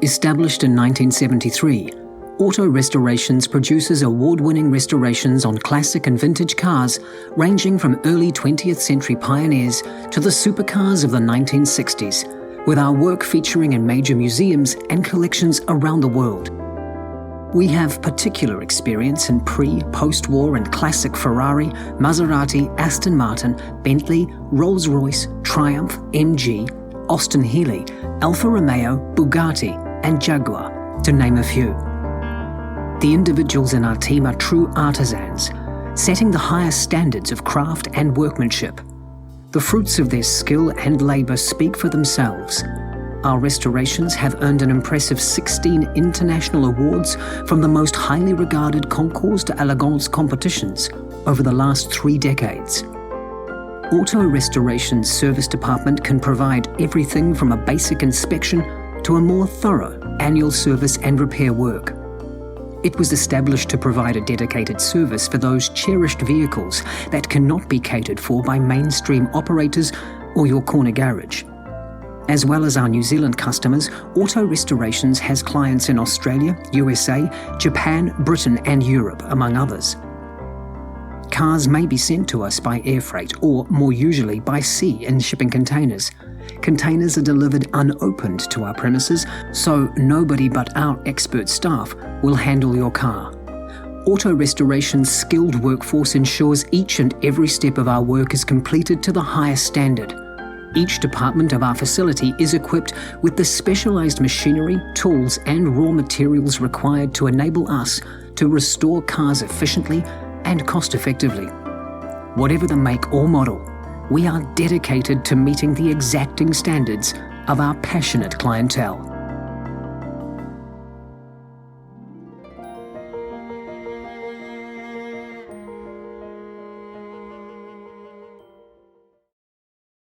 Established in 1973, Auto Restorations produces award-winning restorations on classic and vintage cars ranging from early 20th century pioneers to the supercars of the 1960s, with our work featuring in major museums and collections around the world. We have particular experience in pre, post-war and classic Ferrari, Maserati, Aston Martin, Bentley, Rolls-Royce, Triumph, MG, Austin Healey, Alfa Romeo, Bugatti and Jaguar, to name a few. The individuals in our team are true artisans, setting the highest standards of craft and workmanship. The fruits of their skill and labour speak for themselves. Our restorations have earned an impressive 16 international awards from the most highly regarded concours d'elegance competitions over the last 3 decades. Auto Restorations Service Department can provide everything from a basic inspection to a more thorough annual service and repair work. It was established to provide a dedicated service for those cherished vehicles that cannot be catered for by mainstream operators or your corner garage. As well as our New Zealand customers, Auto Restorations has clients in Australia, USA, Japan, Britain and Europe, among others. Cars may be sent to us by air freight or, more usually, by sea in shipping containers. Containers are delivered unopened to our premises, so nobody but our expert staff will handle your car. Auto Restoration's skilled workforce ensures each and every step of our work is completed to the highest standard. Each department of our facility is equipped with the specialised machinery, tools and raw materials required to enable us to restore cars efficiently and cost-effectively. Whatever the make or model, we are dedicated to meeting the exacting standards of our passionate clientele.